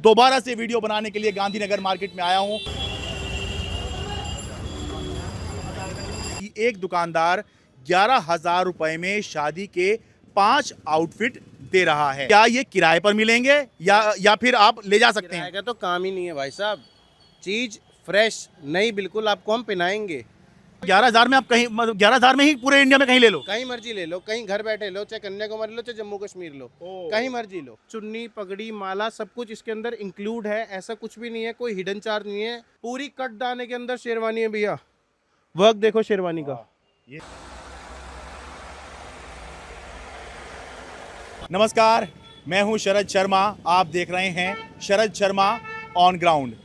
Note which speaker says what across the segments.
Speaker 1: दोबारा से वीडियो बनाने के लिए गांधीनगर मार्केट में आया हूं। एक दुकानदार 11,000 रुपए में शादी के 5 आउटफिट दे रहा है। क्या ये किराए पर मिलेंगे या फिर आप ले जा सकते हैं?
Speaker 2: किराए का तो काम ही नहीं है भाई साहब। चीज फ्रेश नई बिल्कुल आपको हम पहनाएंगे।
Speaker 1: 11,000 में आप कहीं 11,000 में ही पूरे इंडिया में कहीं ले लो?
Speaker 2: कहीं मर्जी ले लो, कहीं घर बैठे लो, चाहे कन्याकुमारी लो, चाहे जम्मू कश्मीर लो, कहीं मर्जी लो। चुन्नी पगड़ी माला सब कुछ इसके अंदर इंक्लूड है। ऐसा कुछ भी नहीं है, कोई हिडन चार्ज नहीं है। पूरी कट दाने के अंदर शेरवानी है भैया। वर्क देखो शेरवानी का।
Speaker 1: नमस्कार, मैं हूं शरद शर्मा। आप देख रहे हैं शरद शर्मा ऑन ग्राउंड।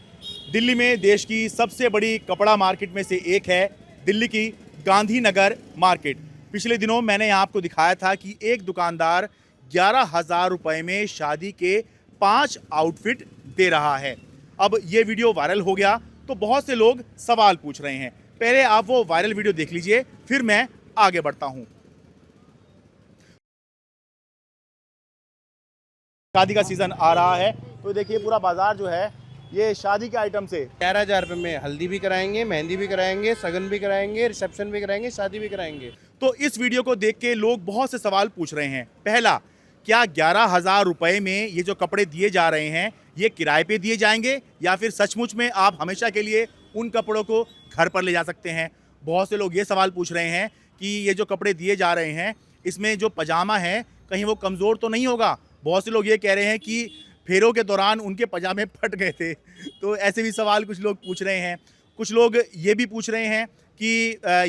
Speaker 1: दिल्ली में देश की सबसे बड़ी कपड़ा मार्केट में से एक है दिल्ली की गांधीनगर मार्केट। पिछले दिनों मैंने आपको दिखाया था कि एक दुकानदार 11,000 रुपए में शादी के 5 आउटफिट दे रहा है। अब ये वीडियो वायरल हो गया तो बहुत से लोग सवाल पूछ रहे हैं। पहले आप वो वायरल वीडियो देख लीजिए, फिर मैं आगे बढ़ता हूं। शादी का सीजन आ रहा है तो देखिए पूरा बाजार जो है ये शादी के आइटम से
Speaker 2: 11,000 रुपये में हल्दी भी कराएंगे, मेहंदी भी कराएंगे, सगन भी कराएंगे, रिसेप्शन भी कराएंगे, शादी भी कराएंगे।
Speaker 1: तो इस वीडियो को देख के लोग बहुत से सवाल पूछ रहे हैं। पहला, क्या 11,000 रुपए में ये जो कपड़े दिए जा रहे हैं ये किराए पे दिए जाएंगे या फिर सचमुच में आप हमेशा के लिए उन कपड़ों को घर पर ले जा सकते हैं? बहुत से लोग ये सवाल पूछ रहे हैं कि ये जो कपड़े दिए जा रहे हैं इसमें जो पजामा है कहीं वो कमज़ोर तो नहीं होगा। बहुत से लोग ये कह रहे हैं कि फेरों के दौरान उनके पजामे फट गए थे। तो ऐसे भी सवाल कुछ लोग पूछ रहे हैं। कुछ लोग ये भी पूछ रहे हैं कि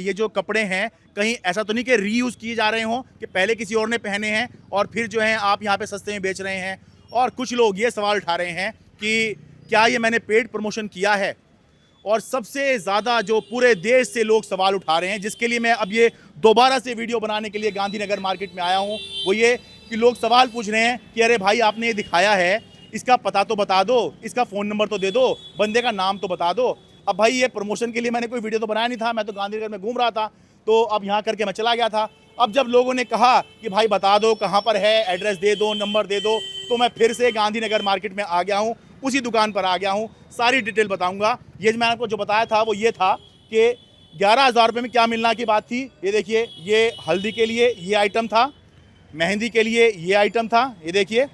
Speaker 1: ये जो कपड़े हैं कहीं ऐसा तो नहीं कि रीयूज़ किए जा रहे हों कि पहले किसी और ने पहने हैं और फिर जो है आप यहाँ पे सस्ते में बेच रहे हैं। और कुछ लोग ये सवाल उठा रहे हैं कि क्या ये मैंने पेड प्रमोशन किया है। और सबसे ज़्यादा जो पूरे देश से लोग सवाल उठा रहे हैं, जिसके लिए मैं अब ये दोबारा से वीडियो बनाने के लिए गांधीनगर मार्केट में आया हूँ, वो ये कि लोग सवाल पूछ रहे हैं कि अरे भाई आपने ये दिखाया है, इसका पता तो बता दो, इसका फ़ोन नंबर तो दे दो, बंदे का नाम तो बता दो। अब भाई ये प्रमोशन के लिए मैंने कोई वीडियो तो बनाया नहीं था, मैं तो गांधीनगर में घूम रहा था, तो अब यहाँ करके मैं चला गया था। अब जब लोगों ने कहा कि भाई बता दो कहाँ पर है, एड्रेस दे दो, नंबर दे दो, तो मैं फिर से गांधीनगर मार्केट में आ गया हूँ, उसी दुकान पर आ गया हूँ। सारी डिटेल बताऊँगा। ये मैंने आपको जो बताया था वो ये था कि 11,000 रुपये में क्या मिलना की बात थी। ये देखिए, ये हल्दी के लिए ये आइटम था, मेहंदी के लिए ये आइटम था। ये देखिए,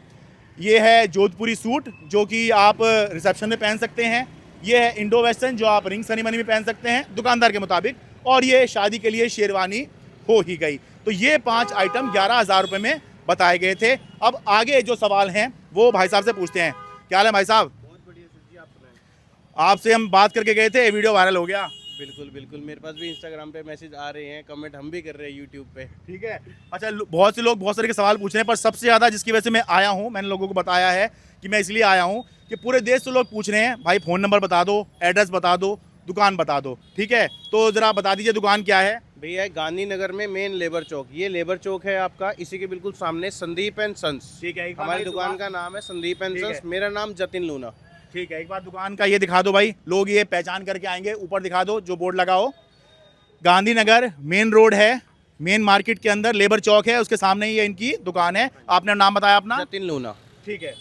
Speaker 1: ये है जोधपुरी सूट जो कि आप रिसेप्शन में पहन सकते हैं। ये है इंडो वेस्टर्न जो आप रिंग सेरेमनी में पहन सकते हैं दुकानदार के मुताबिक। और ये शादी के लिए शेरवानी हो ही गई। तो ये 5 आइटम 11,000 रुपये में बताए गए थे। अब आगे जो सवाल हैं वो भाई साहब से पूछते हैं। क्या हाल है भाई साहब?
Speaker 2: बहुत बढ़िया सर जी, आप सुनाएं।
Speaker 1: आपसे हम बात करके गए थे, वीडियो वायरल हो गया।
Speaker 2: बिल्कुल बिल्कुल, मेरे पास भी इंस्टाग्राम पे मैसेज आ रहे हैं, कमेंट हम भी कर रहे हैं यूट्यूब पे।
Speaker 1: ठीक है। अच्छा, बहुत से लोग बहुत सारे के सवाल पूछ रहे हैं, पर सबसे ज़्यादा जिसकी वजह से मैं आया हूँ, मैंने लोगों को बताया है कि मैं इसलिए आया हूँ कि पूरे देश से लोग पूछ रहे हैं भाई फ़ोन नंबर बता दो, एड्रेस बता दो, दुकान बता दो। ठीक है, तो ज़रा बता दीजिए दुकान क्या है?
Speaker 2: भैया गांधीनगर में मेन लेबर चौक, ये लेबर चौक है आपका, इसी के बिल्कुल सामने संदीप एंड सन्स।
Speaker 1: ठीक है,
Speaker 2: हमारी दुकान का नाम है संदीप एंड सन्स। मेरा नाम जतिन लूना।
Speaker 1: ठीक है, एक बार दुकान का ये दिखा दो भाई, लोग ये पहचान करके आएंगे। ऊपर दिखा दो जो बोर्ड लगा हो। गांधीनगर मेन रोड है, मेन मार्केट के अंदर लेबर चौक है, उसके सामने ही ये इनकी दुकान है। आपने नाम बताया अपना?
Speaker 2: जतिन लूना।
Speaker 1: ठीक है।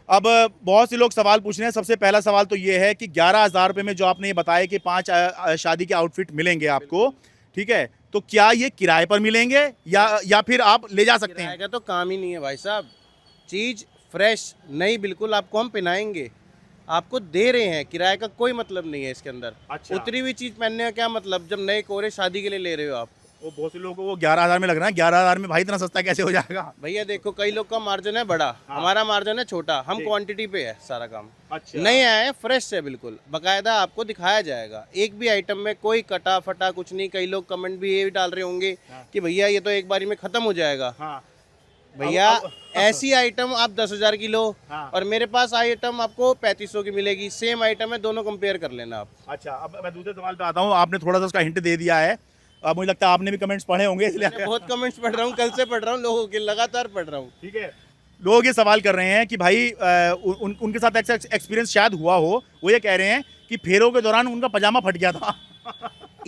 Speaker 1: अब बहुत से लोग सवाल पूछ रहे हैं। सबसे पहला सवाल तो ये है कि 11,000 रुपये में जो आपने ये बताया कि 5 शादी के आउटफिट मिलेंगे आपको, ठीक है, तो क्या ये किराए पर मिलेंगे या फिर आप ले जा सकते हैं?
Speaker 2: किराए का तो काम ही नहीं है भाई साहब। चीज़ फ्रेश नई बिल्कुल आपको हम पहनाएंगे, आपको दे रहे हैं। किराए का कोई मतलब नहीं है इसके अंदर।
Speaker 1: अच्छा।
Speaker 2: उतरी हुई चीज़ पहनने का क्या मतलब जब नए कोरे शादी के लिए ले रहे हो आप।
Speaker 1: वो बहुत से लोगों को वो 11,000 में लग रहा है। 11,000 में भाई इतना सस्ता कैसे हो जाएगा?
Speaker 2: भैया देखो, कई लोग का मार्जिन है बड़ा, हमारा मार्जिन है छोटा। हम क्वांटिटी पे है सारा काम।
Speaker 1: अच्छा।
Speaker 2: नए आए फ्रेश है बिल्कुल, बकायदा आपको दिखाया जाएगा। एक भी आइटम में कोई कटा फटा कुछ नहीं। कई लोग कमेंट भी ये भी डाल रहे होंगे कि भैया ये तो एक बारी में खत्म हो जाएगा।
Speaker 1: हाँ।
Speaker 2: भैया ऐसी आइटम आप 10,000 की लो और मेरे पास आइटम आपको 3500 की मिलेगी। सेम आइटम है, दोनों कंपेयर कर लेना आप।
Speaker 1: अच्छा, अब मैं दूसरे सवाल पे आता हूँ। आपने थोड़ा सा उसका हिंट दे दिया है। अब मुझे लगता है आपने भी कमेंट्स पढ़े होंगे, इसलिए
Speaker 2: मैं बहुत कमेंट्स पढ़ रहा हूँ, कल से पढ़ रहा हूँ, लोगों के लगातार पढ़ रहा हूँ।
Speaker 1: ठीक है। लोग ये सवाल कर रहे हैं कि भाई उनके साथ ऐसा एक्सपीरियंस शायद हुआ हो। वो ये कह रहे हैं कि फेरों के दौरान उनका पजामा फट गया था।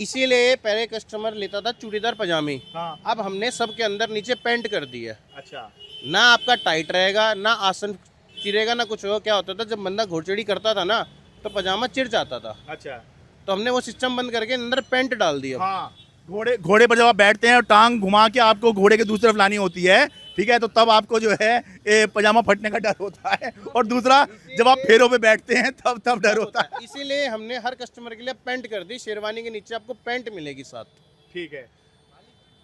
Speaker 2: इसीलिए पहले कस्टमर लेता था चूड़ीदार पजामे,
Speaker 1: हाँ।
Speaker 2: अब हमने सबके अंदर नीचे पेंट कर दी है।
Speaker 1: अच्छा।
Speaker 2: ना आपका टाइट रहेगा, ना आसन चिरेगा ना कुछ होगा। क्या होता था, जब बंदा घोड़चढ़ी करता था ना तो पजामा चिर जाता था,
Speaker 1: अच्छा,
Speaker 2: तो हमने वो सिस्टम बंद करके अंदर पैंट डाल दिया।
Speaker 1: हाँ, घोड़े घोड़े पर जब आप बैठते हैं और टांग घुमा के आपको घोड़े के दूसरी तरफ लानी होती है, ठीक है, तो तब आपको जो है पजामा फटने का डर होता है, और दूसरा जब आप फेरों पे बैठते हैं तब डर होता है।
Speaker 2: इसीलिए हमने हर कस्टमर के लिए पैंट कर दी, शेरवानी के नीचे आपको पैंट मिलेगी साथ।
Speaker 1: ठीक है,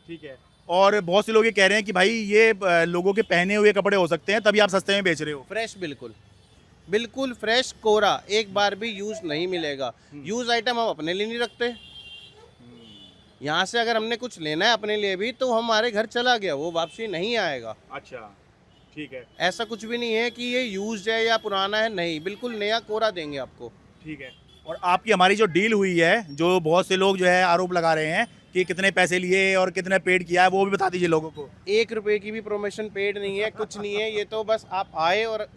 Speaker 1: ठीक है। और बहुत से लोग ये कह रहे हैं कि भाई ये लोगों के पहने हुए कपड़े हो सकते हैं, तभी आप सस्ते में बेच रहे हो।
Speaker 2: फ्रेश, बिल्कुल बिल्कुल फ्रेश, कोरा, एक बार भी यूज नहीं मिलेगा। यूज आइटम हम अपने लिए नहीं रखते। यहाँ से अगर हमने कुछ लेना है अपने लिए भी तो हमारे घर चला गया, वो वापसी नहीं आएगा।
Speaker 1: अच्छा, ठीक है,
Speaker 2: ऐसा कुछ भी नहीं है कि ये यूज्ड है या पुराना है, नहीं, बिल्कुल नया कोरा देंगे आपको।
Speaker 1: ठीक है। और आपकी हमारी जो डील हुई है, जो बहुत से लोग जो है आरोप लगा रहे हैं कि कितने पैसे लिए और कितने पेड किया है, वो भी बता दीजिए लोगों को।
Speaker 2: 1 रुपए की भी प्रमोशन पेड नहीं है, कुछ नहीं है। ये तो बस आप आए और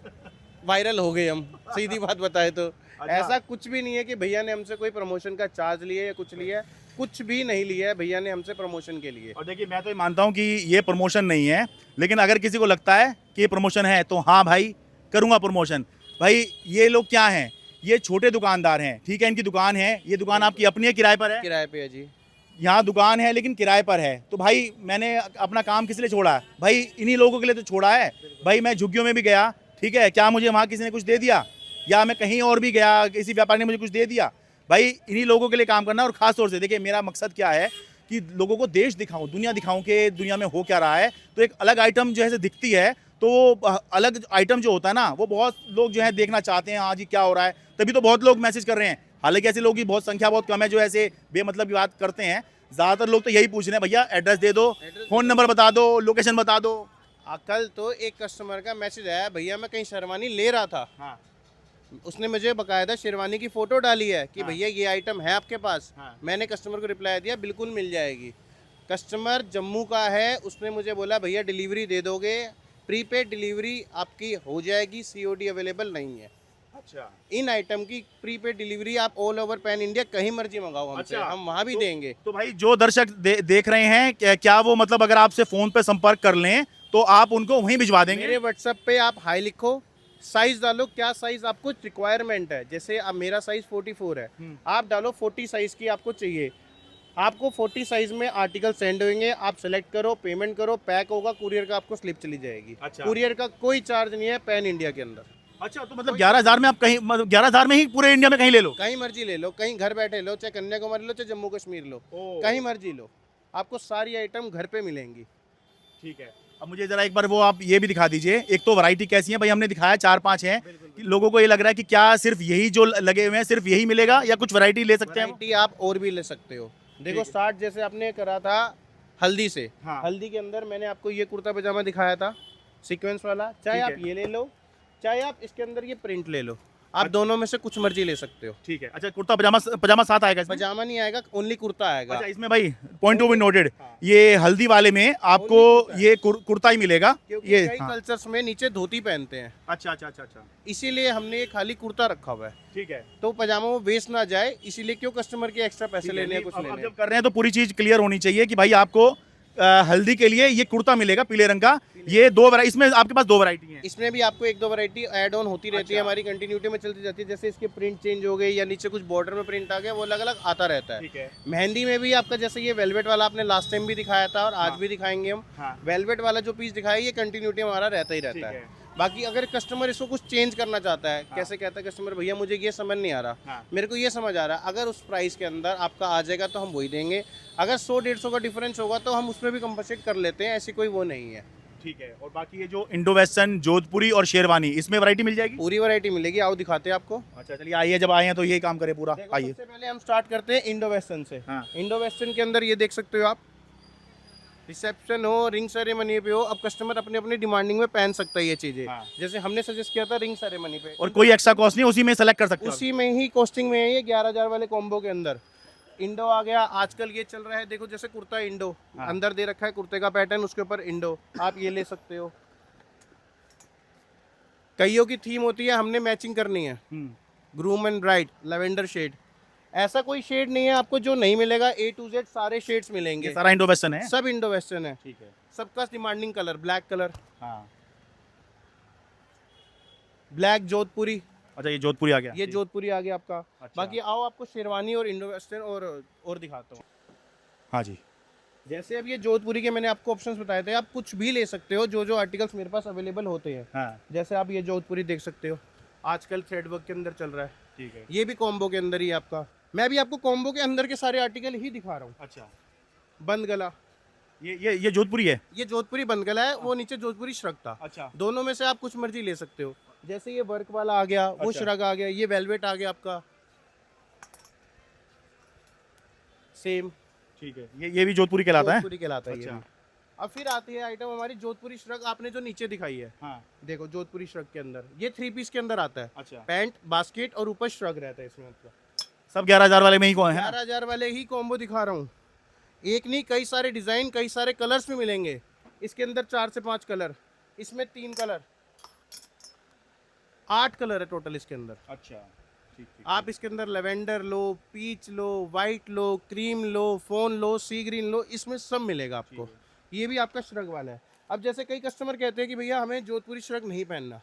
Speaker 2: वायरल हो गए हम, सीधी बात बताए तो। ऐसा कुछ भी नहीं है कि भैया ने हमसे कोई प्रमोशन का चार्ज लिया या कुछ लिया है, कुछ भी नहीं लिया है भैया ने हमसे प्रमोशन के लिए।
Speaker 1: और देखिए, मैं तो ये मानता हूँ कि ये प्रमोशन नहीं है, लेकिन अगर किसी को लगता है कि ये प्रमोशन है तो हाँ भाई, करूँगा प्रमोशन। भाई ये लोग क्या हैं, ये छोटे दुकानदार हैं, ठीक है, इनकी दुकान है, ये दुकान आपकी अपनी है, किराए पर है?
Speaker 2: किराए पे है जी।
Speaker 1: यहाँ दुकान है लेकिन किराए पर है, तो भाई मैंने अपना काम किस लिए छोड़ा है? भाई इन्हीं लोगों के लिए तो छोड़ा है। भाई मैं झुग्गियों में भी गया, ठीक है, क्या मुझे वहाँ किसी ने कुछ दे दिया? या मैं कहीं और भी गया, किसी व्यापारी ने मुझे कुछ दे दिया? भाई इन्हीं लोगों के लिए काम करना। और खास तौर से देखिए, मेरा मकसद क्या है कि लोगों को देश दिखाऊं, दुनिया दिखाऊं कि दुनिया में हो क्या रहा है। तो एक अलग आइटम जो है दिखती है, तो वो अलग आइटम जो होता है ना, वो बहुत लोग जो है देखना चाहते हैं, हाँ जी क्या हो रहा है। तभी तो बहुत लोग मैसेज कर रहे हैं। हालांकि ऐसे लोगों की बहुत संख्या बहुत कम है जो ऐसे बेमतलब की बात करते हैं। ज़्यादातर लोग तो यही पूछ रहे हैं, भैया एड्रेस दे दो, फ़ोन नंबर बता दो, लोकेशन बता दो।
Speaker 2: कल तो एक कस्टमर का मैसेज आया, भैया मैं कहीं शेरवानी ले रहा था,
Speaker 1: हाँ,
Speaker 2: उसने मुझे बकायदा शेरवानी की फ़ोटो डाली है कि
Speaker 1: हाँ।
Speaker 2: भैया ये आइटम है आपके पास।
Speaker 1: हाँ।
Speaker 2: मैंने कस्टमर को रिप्लाई दिया बिल्कुल मिल जाएगी। कस्टमर जम्मू का है, उसने मुझे बोला भैया डिलीवरी दे दोगे? प्रीपेड डिलीवरी आपकी हो जाएगी, COD अवेलेबल नहीं है।
Speaker 1: अच्छा,
Speaker 2: इन आइटम की प्रीपेड डिलीवरी आप ऑल ओवर पैन इंडिया कहीं मर्जी मंगाओ हमसे,
Speaker 1: अच्छा,
Speaker 2: हम वहाँ भी देंगे।
Speaker 1: तो भाई जो दर्शक देख रहे हैं, क्या वो मतलब अगर आपसे फ़ोन पे संपर्क कर लें तो आप उनको वहीं भिजवा देंगे?
Speaker 2: मेरे व्हाट्सएप पे आप हाई लिखो, साइज डालो, क्या साइज आपको रिक्वायरमेंट है। जैसे अब मेरा साइज 44 है, आप डालो 40 साइज की आपको चाहिए, आपको 40 साइज में आर्टिकल सेंड होंगे, आप सेलेक्ट करो, पेमेंट करो, पैक होगा, कुरियर का आपको स्लिप चली जाएगी।
Speaker 1: अच्छा।
Speaker 2: कुरियर का कोई चार्ज नहीं है पैन इंडिया के अंदर।
Speaker 1: अच्छा, तो मतलब 11,000 में आप कहीं, मतलब 11,000 में ही पूरे इंडिया में कहीं ले लो?
Speaker 2: कहीं मर्जी ले लो, कहीं घर बैठे लो, चाहे कन्याकुमारी लो, चाहे जम्मू कश्मीर लो, कहीं मर्जी लो, आपको सारी आइटम घर पे मिलेंगी।
Speaker 1: ठीक है। अब मुझे जरा एक बार वो आप ये भी दिखा दीजिए, एक तो वैरायटी कैसी है भाई, हमने दिखाया 4-5 हैं, लोगों को ये लग रहा है कि क्या सिर्फ यही जो लगे हुए हैं सिर्फ यही मिलेगा या कुछ वैरायटी ले सकते हैं?
Speaker 2: वैरायटी आप और भी ले सकते हो। देखो स्टार्ट जैसे आपने करा था हल्दी से,
Speaker 1: हाँ।
Speaker 2: हल्दी के अंदर मैंने आपको ये कुर्ता पजामा दिखाया था सीक्वेंस वाला, चाहे
Speaker 1: ठीक
Speaker 2: आप
Speaker 1: है।
Speaker 2: ये ले लो, चाहे आप इसके अंदर ये प्रिंट ले लो, आप दोनों में से कुछ मर्जी ले सकते हो।
Speaker 1: ठीक है। अच्छा, कुर्ता पजामा साथ आएगा इसमें?
Speaker 2: पजामा नहीं आएगा, ओनली कुर्ता आएगा।
Speaker 1: अच्छा, इसमें भाई पॉइंट टू बी नोटेड,
Speaker 2: हाँ।
Speaker 1: ये हल्दी वाले में आपको
Speaker 2: कुर्ता है।
Speaker 1: ये कुर्ता ही मिलेगा,
Speaker 2: क्योंकि
Speaker 1: ये
Speaker 2: कई
Speaker 1: हाँ।
Speaker 2: कल्चर्स में नीचे धोती पहनते हैं,
Speaker 1: अच्छा अच्छा अच्छा अच्छा,
Speaker 2: इसीलिए हमने ये खाली कुर्ता रखा हुआ है,
Speaker 1: ठीक है।
Speaker 2: तो पजामा वो वेस्ट ना जाए, इसीलिए क्यों कस्टमर के एक्स्ट्रा पैसे लेने हैं, कुछ
Speaker 1: अब
Speaker 2: लेने
Speaker 1: जब
Speaker 2: हैं।
Speaker 1: कर रहे हैं तो पूरी चीज क्लियर होनी चाहिए कि भाई आपको हल्दी के लिए ये कुर्ता मिलेगा पीले रंग का, ये इसमें आपके पास 2 वैरायटी हैं।
Speaker 2: इसमें भी आपको 1-2 वैरायटी ऐड ऑन होती रहती है,
Speaker 1: अच्छा।
Speaker 2: हमारी कंटिन्यूटी में चलती जाती है। जैसे इसके प्रिंट चेंज हो गए या नीचे कुछ बॉर्डर में प्रिंट आ गया, वो अलग अलग आता रहता है।
Speaker 1: ठीक है।
Speaker 2: मेहंदी में भी आपका जैसे ये वेलवेट वाला आपने लास्ट टाइम भी दिखाया था और आज
Speaker 1: हाँ।
Speaker 2: भी दिखाएंगे हम।
Speaker 1: हाँ।
Speaker 2: वेलवेट वाला जो पीस दिखाया ये कंटिन्यूटी हमारा रहता ही
Speaker 1: ठीक
Speaker 2: रहता है।
Speaker 1: है।
Speaker 2: बाकी अगर कस्टमर इसको कुछ चेंज करना चाहता है,
Speaker 1: हाँ।
Speaker 2: कैसे कहता है कस्टमर, भैया मुझे ये समझ नहीं आ रहा,
Speaker 1: हाँ।
Speaker 2: मेरे को ये समझ आ रहा है, अगर उस प्राइस के अंदर आपका आ जाएगा तो हम वही देंगे। अगर 100-150 का डिफरेंस होगा तो हम उसमें भी कंपनसेट कर लेते हैं, ऐसी कोई वो नहीं है।
Speaker 1: ठीक है। और बाकी ये जो इंडो वेस्टर्न, जोधपुरी और शेरवानी, इसमें वैरायटी मिल जाएगी?
Speaker 2: पूरी वैरायटी मिलेगी, आओ दिखाते हैं आपको।
Speaker 1: अच्छा चलिए, आइए, जब आए हैं तो यही काम करें पूरा,
Speaker 2: देखो,
Speaker 1: आइए।
Speaker 2: सबसे पहले हम स्टार्ट करते हैं इंडो वेस्टर्न से।
Speaker 1: हाँ।
Speaker 2: इंडो वेस्टर्न के अंदर ये देख सकते हो आप, रिसेप्शन हो, रिंग सेरेमनी पे हो, अब कस्टमर अपने अपनी डिमांडिंग में पहन सकता है ये चीजें।
Speaker 1: हाँ।
Speaker 2: जैसे हमने सजेस्ट किया था रिंग सेरेमनी पे,
Speaker 1: और कोई एक्स्ट्रा कॉस्ट नहीं, उसी में सेलेक्ट कर सकते हो?
Speaker 2: उसी में ही कॉस्टिंग में है ये 11,000 वाले कॉम्बो के अंदर। इंडो आ गया, आजकल ये चल रहा है, देखो जैसे कुर्ता इंडो,
Speaker 1: हाँ।
Speaker 2: अंदर दे रखा है कुर्ते का पैटर्न, उसके ऊपर इंडो, आप ये ले सकते हो। कईयों की थीम होती है हमने मैचिंग करनी है, groom and bride, lavender shade, ऐसा कोई शेड नहीं है आपको जो नहीं मिलेगा, A to Z सारे शेड्स
Speaker 1: ये
Speaker 2: मिलेंगे,
Speaker 1: सारा इंडो वेस्टर्न है?
Speaker 2: सब इंडो वेस्टर्न है।
Speaker 1: ठीक है।
Speaker 2: सबका डिमांडिंग कलर ब्लैक कलर।
Speaker 1: हाँ।
Speaker 2: ब्लैक जोधपुरी,
Speaker 1: अच्छा ये जोधपुरी आ गया।
Speaker 2: ये जोधपुरी आ गया आपका।
Speaker 1: अच्छा।
Speaker 2: बाकी आओ आपको शेरवानी और इंडो वेस्टर्न और दिखाता हूँ।
Speaker 1: हाँ जी।
Speaker 2: जैसे अब ये जोधपुरी के मैंने आपको ऑप्शंस बताए थे, आप कुछ भी ले सकते हो जो जो आर्टिकल्स मेरे पास अवेलेबल होते हैं।
Speaker 1: हाँ
Speaker 2: जैसे आप ये जोधपुरी देख सकते हो, आजकल थ्रेड वर्क के अंदर चल रहा है,
Speaker 1: ठीक है।
Speaker 2: ये भी कॉम्बो के अंदर ही है आपका। मैं भी आपको कॉम्बो के अंदर के सारे आर्टिकल ही दिखा रहा हूँ।
Speaker 1: अच्छा
Speaker 2: बंद गला,
Speaker 1: ये जोधपुरी है।
Speaker 2: ये जोधपुरी बंद गला है, वो नीचे जोधपुरी श्रग था।
Speaker 1: अच्छा
Speaker 2: दोनों में से आप कुछ मर्जी ले सकते हो। जैसे ये वर्क वाला आ गया, वो
Speaker 1: अच्छा।
Speaker 2: श्रग आ गया, ये वेलवेट आ गया आपका, सेम
Speaker 1: ठीक है। ये भी जोधपुरी कहलाता है।
Speaker 2: जोधपुरी कहलाता है ये
Speaker 1: अच्छा।
Speaker 2: भी। अब फिर आती है आइटम हमारी जोधपुरी श्रग, आपने जो नीचे दिखाई है,
Speaker 1: हाँ
Speaker 2: देखो जोधपुरी श्रग के अंदर ये 3 पीस के अंदर आता है।
Speaker 1: अच्छा।
Speaker 2: पैंट, बास्केट और ऊपर श्रग रहता है इसमें। मतलब
Speaker 1: सब 11,000 वाले में ही कौन है?
Speaker 2: 11,000 वाले ही कॉम्बो दिखा रहा हूँ। एक नहीं, कई सारे डिजाइन, कई सारे कलर्स में मिलेंगे। इसके अंदर 4 से 5 कलर, इसमें 3 कलर, 8 कलर है टोटल इसके अंदर।
Speaker 1: अच्छा ठीक ठीक।
Speaker 2: आप इसके अंदर लेवेंडर लो, पीच लो, वाइट लो, क्रीम लो, फोन लो, सी ग्रीन लो, इसमें सब मिलेगा आपको। ये भी आपका श्रग वाला है। अब जैसे कई कस्टमर कहते हैं कि भैया हमें जोधपुरी श्रग नहीं पहनना,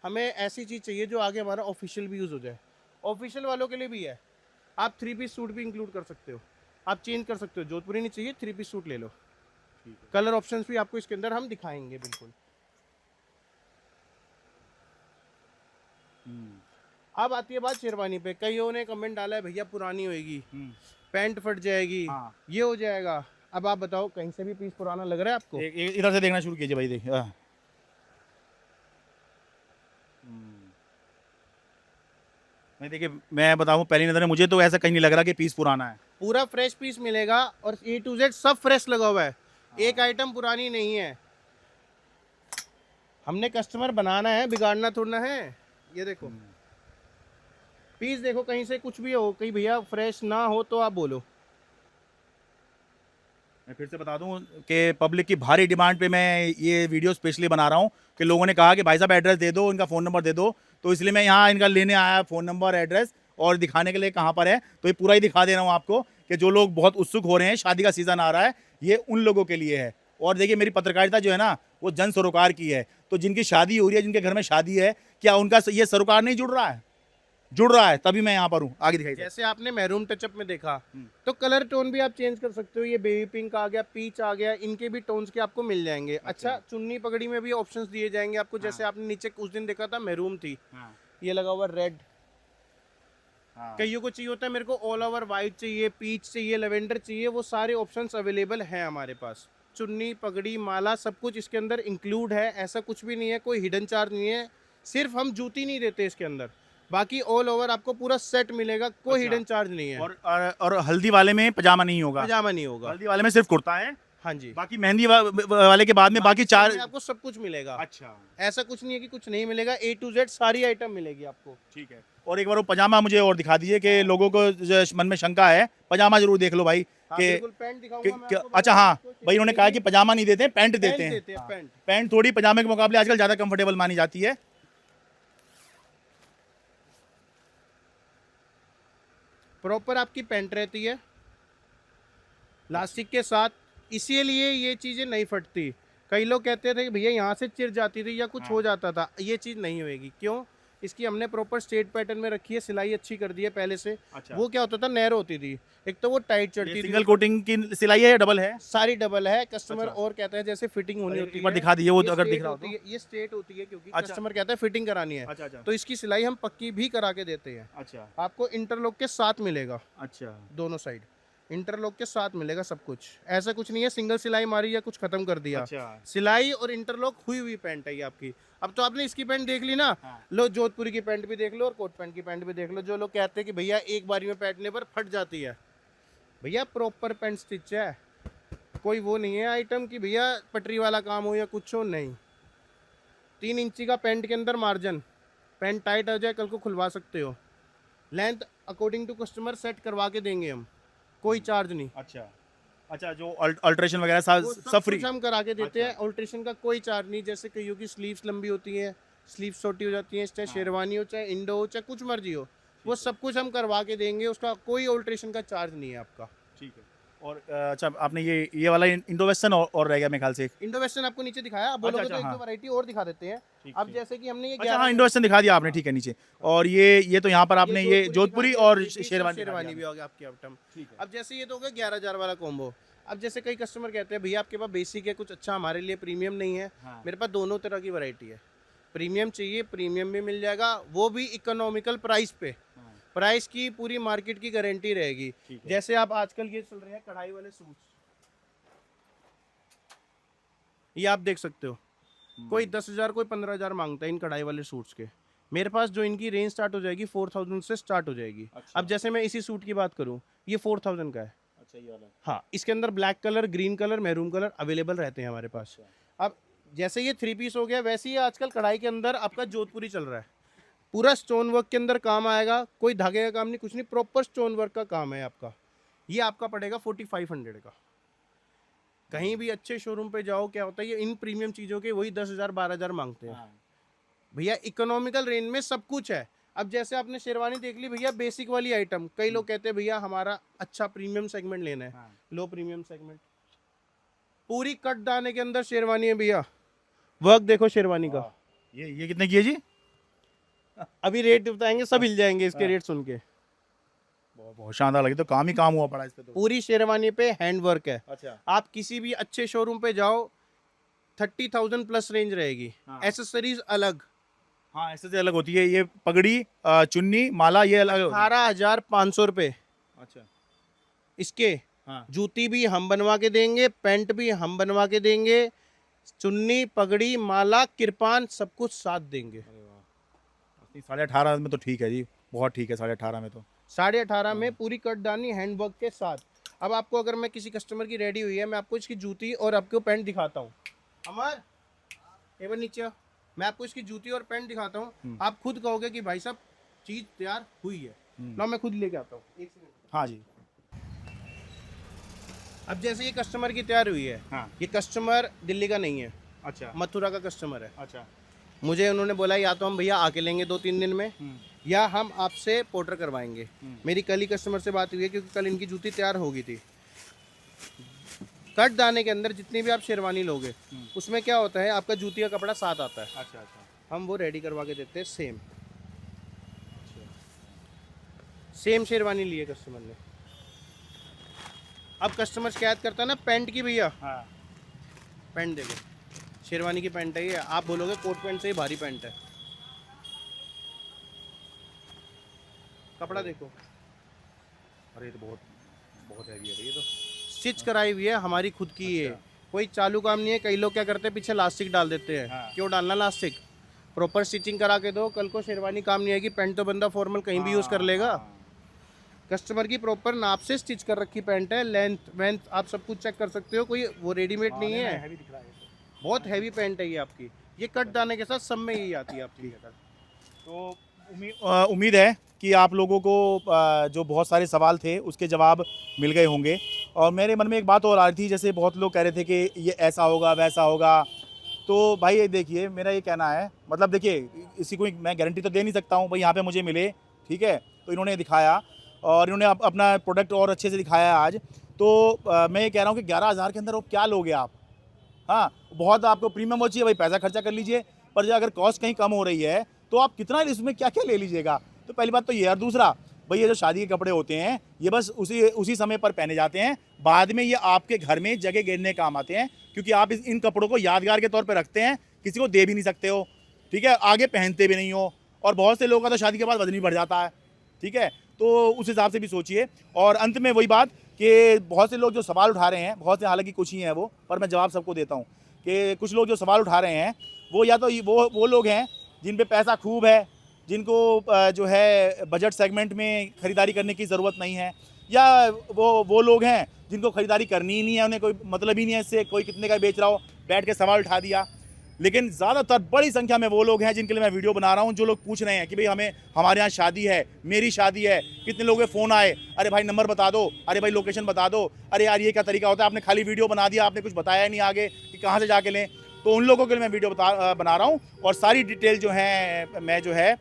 Speaker 2: हमें ऐसी चीज़ चाहिए जो आगे हमारा ऑफिशियल भी यूज़ हो जाए। ऑफिशियल वालों के लिए भी है, आप 3 पीस सूट भी इंक्लूड कर सकते हो, आप चेंज कर सकते हो। जोधपुरी नहीं चाहिए, 3 पीस सूट ले लो। कलर ऑप्शंस भी आपको इसके अंदर हम दिखाएंगे बिल्कुल। अब आती है बात शेरवानी पे। कईयों ने कमेंट डाला है भैया पुरानी होएगी, पैंट फट जाएगी,
Speaker 1: हाँ।
Speaker 2: ये हो जाएगा। अब आप बताओ, कहीं से भी पीस पुराना लग रहा है आपको?
Speaker 1: इधर से देखना शुरू कीजिए भाई, देखिए। मैं देखिए, मैं बताऊं पहली नजर में मुझे तो ऐसा कहीं नहीं लग रहा कि पीस पुराना है।
Speaker 2: पूरा फ्रेश पीस मिलेगा और A to Z सब फ्रेश लगा हुआ है। एक आइटम पुरानी नहीं है। हमने कस्टमर बनाना है, बिगाड़ना थोड़ा है। ये देखो पीस, देखो कहीं से कुछ भी हो, कहीं भैया फ्रेश ना हो तो आप बोलो।
Speaker 1: मैं फिर से बता दूं कि पब्लिक की भारी डिमांड पे मैं ये वीडियो स्पेशली बना रहा हूं कि लोगों ने कहा कि भाई साहब एड्रेस दे दो, इनका फ़ोन नंबर दे दो, तो इसलिए मैं यहाँ इनका लेने आया फ़ोन नंबर, एड्रेस, और दिखाने के लिए कहाँ पर है। तो ये पूरा ही दिखा दे रहा हूँ आपको कि जो लोग बहुत उत्सुक हो रहे हैं, शादी का सीज़न आ रहा है, ये उन लोगों के लिए है। और देखिए मेरी पत्रकारिता जो है ना, वो जन सरोकार की है। तो जिनकी शादी हो रही है, जिनके घर में शादी है, क्या उनका ये सरोकार नहीं जुड़ रहा है? जुड़ रहा है, तभी मैं यहाँ पर हूँ। आगे दिखाइए।
Speaker 2: जैसे आपने मैरून टचअप में देखा, तो कलर टोन भी आप चेंज कर सकते हो। ये बेबी पिंक आ गया, पीच आ गया, इनके भी टोन्स के आपको मिल जाएंगे। अच्छा, चुन्नी पगड़ी में भी ऑप्शंस दिए जाएंगे आपको। जैसे आपने नीचे उस दिन देखा था मैरून थी, ये लगा हुआ रेड। कईयों को चाहिए होता है मेरे को ऑल ओवर वाइट चाहिए, पीच चाहिए, लेवेंडर चाहिए, वो सारे ऑप्शंस अवेलेबल हैं हमारे पास। चुन्नी, पगड़ी, माला सब कुछ इसके अंदर इंक्लूड है। ऐसा कुछ भी नहीं है, कोई हिडन चार्ज नहीं है। सिर्फ हम जूती नहीं देते इसके अंदर, बाकी ऑल ओवर आपको पूरा सेट मिलेगा, कोई हिडन चार्ज नहीं है।
Speaker 1: और हल्दी वाले में पजामा नहीं होगा?
Speaker 2: पजामा नहीं होगा,
Speaker 1: हल्दी वाले में सिर्फ कुर्ता है।
Speaker 2: हाँ जी।
Speaker 1: बाकी मेहंदी वाले के बाद में बाकी चार
Speaker 2: आपको सब कुछ मिलेगा।
Speaker 1: अच्छा,
Speaker 2: ऐसा कुछ नहीं है कि कुछ नहीं मिलेगा। A to Z सारी आइटम मिलेगी आपको।
Speaker 1: ठीक है। और एक बार वो पजामा मुझे और दिखा दीजिए कि लोगों को जो मन में शंका है, पजामा जरूर देख लो भाई।
Speaker 2: हाँ,
Speaker 1: कि
Speaker 2: बिल्कुल पैंट दिखाऊंगा मैं आपको।
Speaker 1: अच्छा हाँ भाई, उन्होंने कहा कि पजामा नहीं देते हैं, पैंट देते हैं।
Speaker 2: पैंट।
Speaker 1: पैंट थोड़ी पजामे के मुकाबले आजकल ज्यादा कंफर्टेबल मानी जाती है।
Speaker 2: प्रॉपर आपकी पैंट रहती है लास्टिक के साथ, इसीलिए ये चीज़ें नहीं फटती। कई लोग कहते थे कि भैया यहाँ से चिर जाती थी या कुछ हो जाता था, ये चीज़ नहीं होएगी। क्यों? इसकी हमने प्रॉपर स्ट्रेट पैटर्न में रखी है, सिलाई अच्छी कर दी है पहले से।
Speaker 1: अच्छा।
Speaker 2: वो क्या होता था, नैरो होती थी, एक तो वो टाइट चढ़ती थी।
Speaker 1: सिंगल कोटिंग की सिलाई है या डबल है?
Speaker 2: सारी डबल है। कस्टमर
Speaker 1: अच्छा।
Speaker 2: और कहता है जैसे फिटिंग होनी होती
Speaker 1: एक बार
Speaker 2: है।
Speaker 1: दिखा दीजिए वो
Speaker 2: ये
Speaker 1: अगर
Speaker 2: straight
Speaker 1: दिख रहा हो
Speaker 2: होती
Speaker 1: तो।
Speaker 2: है, ये स्ट्रेट होती है क्योंकि
Speaker 1: अच्छा।
Speaker 2: कस्टमर कहता है फिटिंग करानी है।
Speaker 1: अच्छा अच्छा
Speaker 2: तो इसकी सिलाई हम पक्की भी करा के देते हैं।
Speaker 1: अच्छा
Speaker 2: आपको इंटरलॉक के साथ मिलेगा,
Speaker 1: अच्छा
Speaker 2: दोनों साइड इंटरलॉक के साथ मिलेगा सब कुछ। ऐसा कुछ नहीं है सिंगल सिलाई मारी या कुछ खत्म कर दिया।
Speaker 1: अच्छा।
Speaker 2: सिलाई और इंटरलॉक हुई हुई पैंट है ये आपकी। अब तो आपने इसकी पैंट देख ली ना,
Speaker 1: हाँ।
Speaker 2: लो जोधपुरी की पैंट भी देख लो और कोट पैंट की पैंट भी देख लो। जो लोग कहते हैं कि भैया एक बारी में पहनने पर फट जाती है, भैया प्रॉपर पैंट स्टिच है। कोई वो नहीं है आइटम कि भैया पटरी वाला काम हो या कुछ हो, नहीं। 3 इंची का पैंट के अंदर मार्जिन, पैंट टाइट हो जाए कल को खुलवा सकते हो। Length according to customer set करवा के देंगे हम, कोई चार्ज नहीं।
Speaker 1: अच्छा अच्छा, जो अल्ट्रेशन वगैरह
Speaker 2: वो
Speaker 1: सब फ्री?
Speaker 2: कुछ हम करा के देते हैं।
Speaker 1: अच्छा।
Speaker 2: ऑल्ट्रेशन का कोई चार्ज नहीं। जैसे कईयों की स्लीव्स लंबी होती है, स्लीव्स छोटी हो जाती हैं, चाहे शेरवानी हो, चाहे इंडो हो, चाहे कुछ मर्जी हो, वो सब कुछ हम करवा के देंगे। उसका कोई ऑल्ट्रेशन का चार्ज नहीं है आपका।
Speaker 1: ठीक है। और अच्छा आपने ये वाला इंडो वेस्टर्न और रह गया मेरे ख्याल से।
Speaker 2: इंडो वेस्टर्न आपको नीचे दिखाया, आप बोलोगे
Speaker 1: अच्छा,
Speaker 2: तो एक
Speaker 1: हाँ।
Speaker 2: दो वैरायटी और दिखा देते हैं।
Speaker 1: ठीक,
Speaker 2: अब
Speaker 1: ठीक।
Speaker 2: जैसे कि हमने ये
Speaker 1: अच्छा हाँ, इंडो
Speaker 2: 11
Speaker 1: वेस्टर्न दिखा दिया आपने, ठीक है नीचे। और ये तो यहाँ पर आपने ये जोधपुरी
Speaker 2: दिखा दिया,
Speaker 1: और
Speaker 2: एक पीस
Speaker 1: शेरवानी
Speaker 2: शेरवानी भी हो गया आपकी आइटम।
Speaker 1: ठीक है।
Speaker 2: अब जैसे ये तो हो गया 11,000 वाला कॉम्बो। अब जैसे कई कस्टमर कहते हैं भैया आपके पास बेसिक है, कुछ अच्छा हमारे लिए प्रीमियम नहीं है।
Speaker 1: हाँ।
Speaker 2: मेरे पास दोनों तरह की वैरायटी है। प्रीमियम चाहिए, प्रीमियम भी मिल जाएगा, वो भी इकोनॉमिकल प्राइस पे।
Speaker 1: हाँ।
Speaker 2: प्राइस की पूरी मार्केट की गारंटी रहेगी।
Speaker 1: ठीक है।
Speaker 2: जैसे आप आजकल ये चल रहे हैं कढ़ाई वाले सूट, ये आप देख सकते हो, कोई 10,000 कोई 15,000 मांगता है इन कढ़ाई वाले सूट्स के। मेरे पास जो इनकी रेंज स्टार्ट हो जाएगी 4,000 से स्टार्ट हो जाएगी।
Speaker 1: अच्छा।
Speaker 2: अब जैसे मैं इसी सूट की बात करूं, ये 4,000 का है।
Speaker 1: अच्छा ये वाला।
Speaker 2: हाँ, इसके अंदर black colour, green colour, maroon colour available रहते हैं हमारे पास। अब जैसे ये 3 पीस हो गया, वैसे ही आजकल कढ़ाई के अंदर आपका जोधपुरी चल रहा है। पूरा स्टोन वर्क के अंदर काम आएगा, कोई धागे का काम नहीं, कुछ नहीं, प्रॉपर स्टोन वर्क का काम है आपका। ये आपका पड़ेगा 4,500 का। कहीं भी अच्छे शोरूम पे जाओ, क्या होता है ये इन प्रीमियम चीज़ों के वही 10,000 12,000 मांगते हैं। भैया इकोनॉमिकल रेंज में सब कुछ है। अब जैसे आपने शेरवानी देख ली भैया, बेसिक वाली आइटम, कई लोग कहते हैं भैया हमारा अच्छा प्रीमियम सेगमेंट लेना है, लो प्रीमियम सेगमेंट। पूरी कट दाने के अंदर शेरवानी है भैया, वर्क देखो शेरवानी का।
Speaker 1: ये कितने की है जी?
Speaker 2: अभी रेट बताएंगे, सब हिल जाएंगे इसके रेट सुन के।
Speaker 1: बहुत शानदार लगी, तो काम ही काम हुआ पड़ा इस पे तो।
Speaker 2: पूरी शेरवानी पे हैंड वर्क है।
Speaker 1: अच्छा।
Speaker 2: आप किसी भी अच्छे शोरूम पे जाओ 30,000 प्लस रेंज रहेगी।
Speaker 1: हाँ।
Speaker 2: एसेसरीज अलग,
Speaker 1: हाँ ऐसे से अलग होती है, ये पगड़ी चुन्नी माला ये अलग होती है।
Speaker 2: 18,500 रुपये
Speaker 1: अच्छा।
Speaker 2: इसके।
Speaker 1: हाँ।
Speaker 2: जूती भी हम बनवा के देंगे, पैंट भी हम बनवा के देंगे, चुन्नी पगड़ी माला किरपान सब कुछ साथ देंगे।
Speaker 1: 18,500 में तो ठीक है जी, बहुत ठीक है 18,500 में तो।
Speaker 2: 18,500 में पूरी कटदानी हैंडवर्क के साथ। अब आपको अगर मैं किसी कस्टमर की रेडी हुई है, मैं आपको इसकी जूती और आपको पैंट दिखाता हूँ। अमर एक बार नीचे आओ। मैं आपको इसकी जूती और पैंट दिखाता हूँ, आप खुद कहोगे कि भाई साहब चीज तैयार हुई है ना। मैं खुद लेके आता हूँ, एक सेकंड।
Speaker 1: हाँ जी।
Speaker 2: अब जैसे ये कस्टमर की तैयार हुई है,
Speaker 1: हाँ।
Speaker 2: ये कस्टमर दिल्ली का नहीं है,
Speaker 1: अच्छा।
Speaker 2: मथुरा का कस्टमर है।
Speaker 1: अच्छा।
Speaker 2: मुझे उन्होंने बोला या तो हम भैया आके लेंगे 2-3 दिन में, या हम आपसे पोर्टर करवाएंगे। मेरी कल ही कस्टमर से बात हुई है, क्योंकि कल इनकी जूती तैयार होगी थी। कट दाने के अंदर जितनी भी आप शेरवानी लोगे, उसमें क्या होता है आपका जूती का कपड़ा साथ आता है।
Speaker 1: अच्छा अच्छा।
Speaker 2: हम वो रेडी करवा के देते हैं सेम। सेम शेरवानी लिए कस्टमर ने। अब कस्टमर शिकायत करता है ना पैंट की, भैया
Speaker 1: हाँ।
Speaker 2: पैंट देखो, शेरवानी की पैंट है ये। आप बोलोगे कोट पैंट से ही भारी पैंट है। कपड़ा देखो,
Speaker 1: अरे ये तो बहुत बहुत हैवी है ये तो।
Speaker 2: स्टिच कराई हुई है हमारी खुद की ये, कोई चालू काम नहीं है। कई लोग क्या करते हैं पीछे लास्टिक डाल देते हैं।
Speaker 1: हाँ।
Speaker 2: क्यों डालना लास्टिक? प्रॉपर स्टिचिंग करा के दो, कल को शेरवानी काम नहीं आएगी। पैंट तो बंदा फॉर्मल कहीं भी यूज़ कर लेगा। कस्टमर की प्रॉपर नाप से स्टिच कर रखी पैंट है, लेंथ वेंथ आप सब कुछ चेक कर सकते हो, कोई वो रेडीमेड नहीं है।
Speaker 1: हैवी दिख रहा है ये तो।
Speaker 2: बहुत हैवी पैंट है ये आपकी। ये कट दाने के साथ सब में यही आती है आपकी।
Speaker 1: तो उम्मीद है कि आप लोगों को जो बहुत सारे सवाल थे उसके जवाब मिल गए होंगे। और मेरे मन में एक बात और आ रही थी, जैसे बहुत लोग कह रहे थे कि ये ऐसा होगा वैसा होगा। तो भाई ये देखिए, मेरा ये कहना है, मतलब देखिए इसी को मैं गारंटी तो दे नहीं सकता हूँ भाई, यहाँ पे मुझे मिले ठीक है, तो इन्होंने दिखाया और इन्होंने अपना प्रोडक्ट और अच्छे से दिखाया आज। तो मैं ये कह रहा हूँ कि 11,000 के अंदर वो क्या लोगे आप। हाँ, बहुत आपको प्रीमियम हो चाहिए भाई, पैसा खर्चा कर लीजिए, पर जो अगर कॉस्ट कहीं कम हो रही है तो आप कितना इसमें क्या क्या ले लीजिएगा। तो पहली बात तो ये, और दूसरा भाई ये जो शादी के कपड़े होते हैं ये बस उसी समय पर पहने जाते हैं, बाद में ये आपके घर में जगह घेरने काम आते हैं, क्योंकि आप इन कपड़ों को यादगार के तौर पर रखते हैं, किसी को दे भी नहीं सकते हो ठीक है, आगे पहनते भी नहीं हो। और बहुत से लोगों का तो शादी के बाद वजन भी बढ़ जाता है ठीक है, तो उस हिसाब से भी सोचिए। और अंत में वही बात कि बहुत से लोग जो सवाल उठा रहे हैं, बहुत से हालांकि कुछ ही हैं वो, पर मैं जवाब सबको देता हूँ कि कुछ लोग जो सवाल उठा रहे हैं वो या तो वो लोग हैं जिन पे पैसा खूब है, जिनको जो है बजट सेगमेंट में ख़रीदारी करने की ज़रूरत नहीं है, या वो लोग हैं जिनको ख़रीदारी करनी ही नहीं है, उन्हें कोई मतलब ही नहीं है इससे, कोई कितने का बेच रहा हो बैठ के सवाल उठा दिया। लेकिन ज़्यादातर बड़ी संख्या में वो लोग हैं जिनके लिए मैं वीडियो बना रहा हूँ, जो लोग पूछ रहे हैं कि भाई हमारे यहाँ शादी है, मेरी शादी है, कितने लोगों के फ़ोन आए, अरे भाई नंबर बता दो, अरे भाई लोकेशन बता दो, अरे यार ये क्या तरीका होता है, आपने खाली वीडियो बना दिया, आपने कुछ बताया नहीं आगे कि कहाँ से जाके लें। तो उन लोगों के लिए मैं वीडियो बना रहा हूँ और सारी डिटेल जो है मैं जो है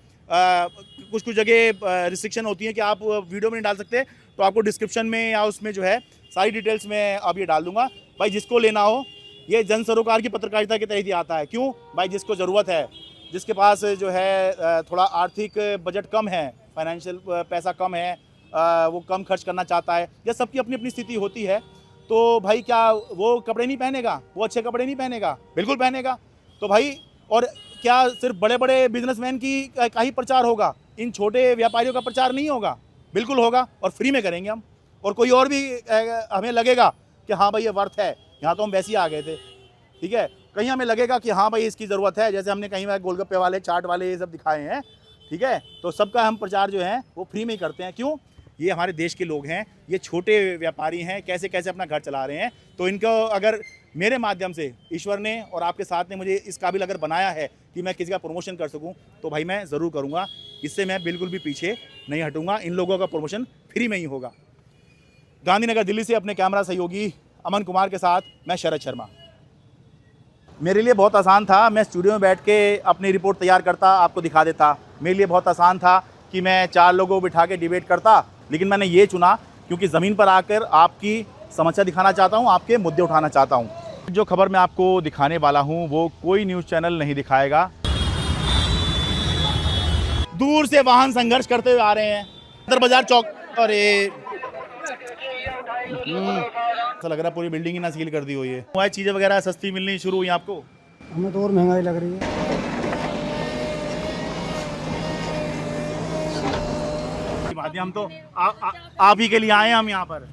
Speaker 1: कुछ कुछ जगह रिस्ट्रिक्शन होती है कि आप वीडियो में नहीं डाल सकते, तो आपको डिस्क्रिप्शन में या उसमें जो है सारी डिटेल्स में अब ये डाल दूंगा। भाई जिसको लेना हो, ये जन सरोकार की पत्रकारिता के तहत ही आता है। क्यों भाई, जिसको ज़रूरत है, जिसके पास जो है थोड़ा आर्थिक बजट कम है, फाइनेंशियल पैसा कम है, वो कम खर्च करना चाहता है, या सबकी अपनी अपनी स्थिति होती है, तो भाई क्या वो कपड़े नहीं पहनेगा, वो अच्छे कपड़े नहीं पहनेगा? बिल्कुल पहनेगा। तो भाई, और क्या सिर्फ बड़े बड़े बिजनेसमैन की का ही प्रचार होगा, इन छोटे व्यापारियों का प्रचार नहीं होगा? बिल्कुल होगा, और फ्री में करेंगे हम। और कोई और भी हमें लगेगा कि हाँ भाई ये वर्थ है, यहाँ तो हम वैसे ही आ गए थे, ठीक है, कहीं हमें लगेगा कि हाँ भाई इसकी ज़रूरत है, जैसे हमने कहीं गोलगप्पे वाले, चाट वाले ये सब दिखाए हैं, ठीक है, तो सबका हम प्रचार जो है वो फ्री में ही करते हैं। क्यों? ये हमारे देश के लोग हैं, ये छोटे व्यापारी हैं, कैसे कैसे अपना घर चला रहे हैं, तो इनको अगर मेरे माध्यम से ईश्वर ने और आपके साथ ने मुझे इस काबिल अगर बनाया है कि मैं किसी का प्रमोशन कर सकूं, तो भाई मैं ज़रूर करूंगा। इससे मैं बिल्कुल भी पीछे नहीं हटूंगा। इन लोगों का प्रमोशन फ्री में ही होगा। गांधीनगर दिल्ली से अपने कैमरा सहयोगी अमन कुमार के साथ मैं शरद शर्मा। मेरे लिए बहुत आसान था, मैं स्टूडियो में बैठ के अपनी रिपोर्ट तैयार करता, आपको दिखा देता। मेरे लिए बहुत आसान था कि मैं 4 लोगों को बिठा के डिबेट करता, लेकिन मैंने ये चुना क्योंकि ज़मीन पर आकर आपकी समस्या दिखाना चाहता हूँ, आपके मुद्दे उठाना चाहता हूँ। जो खबर मैं आपको दिखाने वाला हूँ वो कोई न्यूज़ चैनल नहीं दिखाएगा। दूर से वाहन संघर्ष करते हुए आ रहे हैं सदर बाजार चौक। अरे ऐसा लग रहा है पूरी बिल्डिंग ही ना सील कर दी हुई है। चीज़ें वगैरह सस्ती मिलनी शुरू हुई आपको?
Speaker 3: हमें तो और महंगाई लग रही है।
Speaker 1: हम तो आप ही के लिए आए हैं हम यहाँ पर।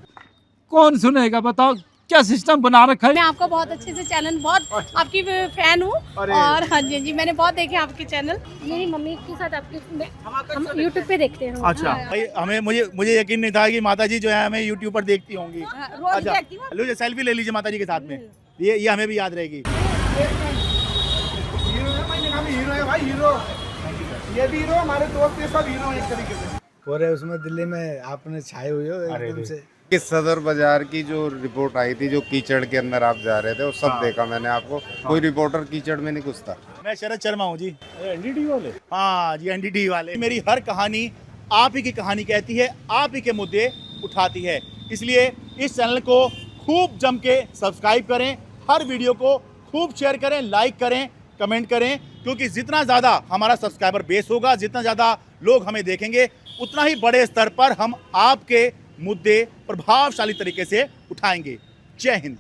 Speaker 4: कौन सुनेगा बताओ, क्या सिस्टम बना रखा है।
Speaker 5: मैं आपका बहुत अच्छे से चैनल, बहुत आपकी फैन हूँ, और हाँ जी जी मैंने बहुत देखे आपके चैनल। मेरी मम्मी के साथ आपके हम यूट्यूब पे देखते हैं।
Speaker 1: अच्छा भाई, हमें मुझे यकीन नहीं था कि माता जी जो है हमें यूट्यूब पर देखती होंगी।
Speaker 5: रोज देखती हूँ।
Speaker 1: लो सेल्फी ले लीजिए माता जी के साथ में, ये हमें भी याद रहेगी।
Speaker 3: हीरो है भाई, हीरो। ये भी हीरो, हमारे दोस्त ये सब हीरो एक तरीके से। पूरे उसमें दिल्ली में आपने छाए हुए हो एकदम से।
Speaker 6: कि सदर बाजार की जो रिपोर्ट आई थी, जो कीचड़ के अंदर आप जा रहे थे, वो सब देखा मैंने आपको। कोई रिपोर्टर कीचड़ में नहीं घुसता।
Speaker 1: मैं शरद शर्मा हूँ जी, एनडीटी वाले। हाँ जी, एनडीटी वाले। मेरी हर कहानी आप ही की कहानी कहती है, आप ही के मुद्दे उठाती है। इसलिए इस चैनल को खूब जम के सब्सक्राइब करें, हर वीडियो को खूब शेयर करें, लाइक करें, कमेंट करें, क्योंकि जितना ज़्यादा हमारा सब्सक्राइबर बेस होगा, जितना ज़्यादा लोग हमें देखेंगे, उतना ही बड़े स्तर पर हम आपके मुद्दे प्रभावशाली तरीके से उठाएंगे। जय हिंद।